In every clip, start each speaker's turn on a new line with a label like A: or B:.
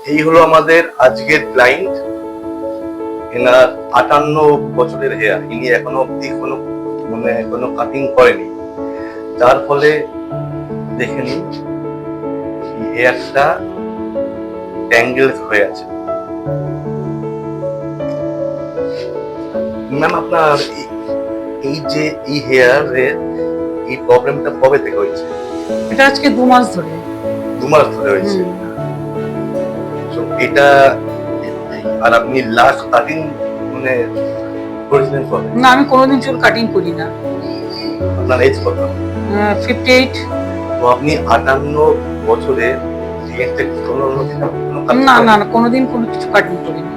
A: এই হলো আমাদের আজকের ক্লায়েন্ট। এনার 58 বছরের হেয়ার, ইনি এখনো অব্দি কোনো কাটিং করেনি, যার ফলে দেখে নিন হেয়ারটা ট্যাঙ্গেল হয়ে আছে। ম্যাম, আপনার এই হেয়ারের এই প্রবলেমটা কবে থেকে হয়েছে?
B: এটা আজকে 2 মাস ধরে।
A: 2 মাস ধরে হয়েছে। তো এটা, আর আপনি লাস্ট কাটিং মানে করেছিলেন কবে?
B: না, আমি কোনোদিন চুল কাটিং করি না।
A: আপনার এজ কত?
B: 58।
A: তো আপনি 58 বছরে
B: না না না, কোনোদিন কোনো কিছু কাটিং করিনি।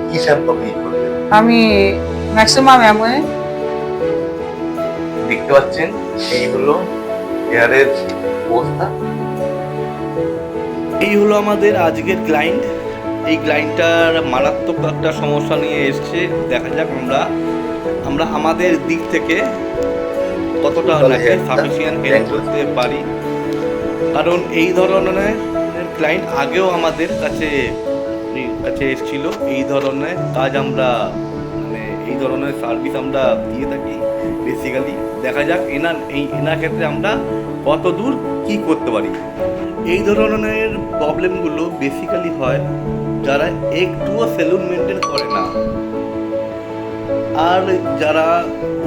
A: কি শ্যাম্পু আপনি করবেন?
B: আমি ম্যাক্সিমাম অ্যামওয়ে।
A: দেখতে পাচ্ছেন এই হলো হেয়ারের অবস্থা।
C: এই হলো আমাদের আজকের ক্লায়েন্ট। এই ক্লায়েন্টটার মারাত্মক একটা সমস্যা নিয়ে এসছে। দেখা যাক আমরা আমাদের দিক থেকে কতটা ওনাকে সাফিসিয়েন্ট হেল্প করতে পারি, কারণ এই ধরনের ক্লায়েন্ট আগেও আমাদের কাছে এসেছিল। এই ধরনের কাজ আমরা এই ধরনের সার্ভিস আমরা দিয়ে থাকি বেসিক্যালি। দেখা যাক এনার ক্ষেত্রে আমরা কত দূর কী করতে পারি। এই ধরনের প্রবলেমগুলো বেসিক্যালি হয় যারা একটুও সেলুন মেনটেন করে না, আর যারা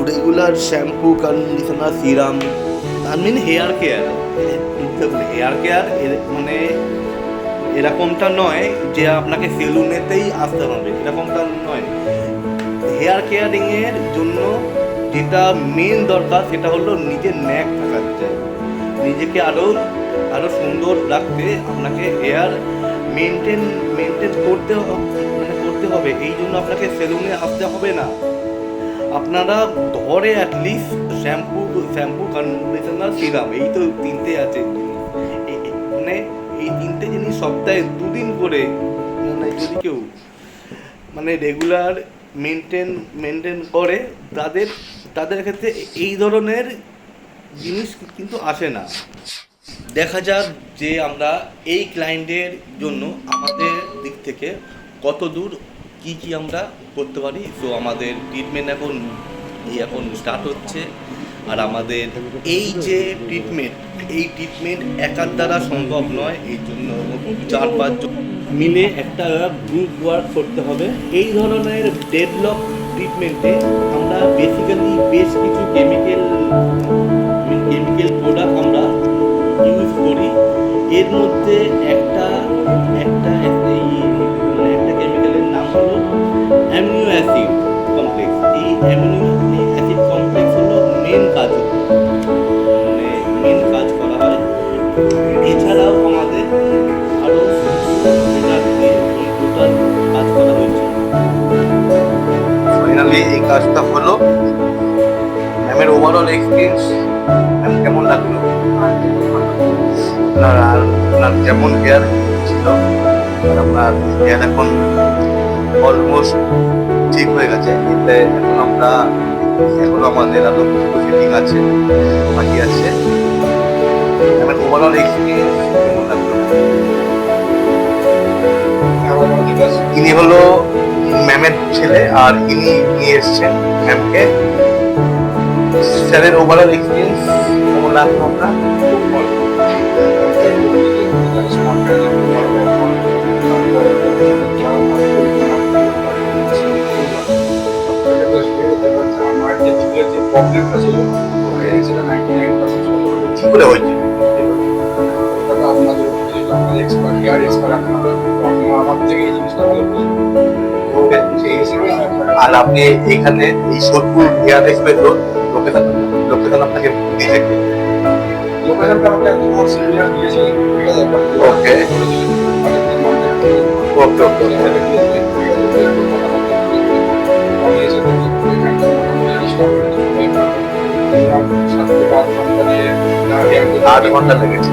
C: regular shampoo, conditioner, serum, hair care মানে এরকমটা নয় যে আপনাকে সেলুনেতেই আসতে হবে, এরকমটা নয়। হেয়ার কেয়ারিংয়ের জন্য যেটা মেন দরকার সেটা হলো নিজের ন্যাক থাকার চাই। নিজেকে আরও সুন্দর রাখতে আপনাকে হেয়ার মেনটেন করতে হবে। এই জন্য আপনাকে সেলুনে আসতে হবে না। আপনারা ঘরে অ্যাটলিস্ট শ্যাম্পু, কন্ডিশনার, সিরাম, এই তো তিনটে আছে মানে এই তিনটে জিনিস সপ্তাহে 2 দিন করে যদি কেউ রেগুলার মেনটেন করে তাদের ক্ষেত্রে এই ধরনের জিনিস কিন্তু আসে না। দেখা যাক যে আমরা এই ক্লায়েন্টের জন্য আমাদের দিক থেকে কত দূর কি আমরা করতে পারি। সো আমাদের ট্রিটমেন্ট এখন স্টার্ট হচ্ছে। আর আমাদের এই যে ট্রিটমেন্ট একার দ্বারা সম্ভব নয়। এই জন্য 4-5 জন মিলে একটা গ্রুপ ওয়ার্ক করতে হবে। এই ধরনের ডেডলক ট্রিটমেন্টে আমরা বেসিক্যালি বেশ কিছু কেমিক্যাল প্রোডাক্ট আমরা ইউজ করি। এর মধ্যে একটা কেমিক্যালের নাম হলো অ্যামিনো অ্যাসিড কমপ্লেক্স। এই অ্যামিনো অ্যাসিড কমপ্লেক্স হলো মেন কাজ করা হয়। এছাড়াও আমাদের আরও টোটাল কাজ করা হয়েছে।
A: ফাইনালি এই কাজটা হলো। ম্যামের ওভারঅল এক্সপিরিয়েন্স ম্যাম কেমন লাগলো? আপনার যেমন হেয়ার ছিল, আপনার হেয়ার এখন অলমোস্ট ঠিক হয়ে গেছে। এতে এখন আমাদের আরো কিছু ফিটিং আছে, বাকি আছে। ম্যামের ওভারঅল এক্সপিরিয়েন্স কেমন লাগলো? ইনি হলো ম্যামের ছেলে, আর ইনি নিয়ে এসছেন ম্যামকে। স্যারের ওভারঅল এক্সপিরিয়েন্স কেমন লাগলো আপনার? কি করে হয়েছে? আর আপনি এখানে এই সোদপুর হেয়ার এক্সপ্রেস লোকেশন আপনাকে দিয়েছে? ওকে ওকে ওকে। আট ঘন্টা লেগেছে।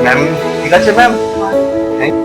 A: ম্যাম ঠিক আছে ম্যাম, থ্যাংক ইউ।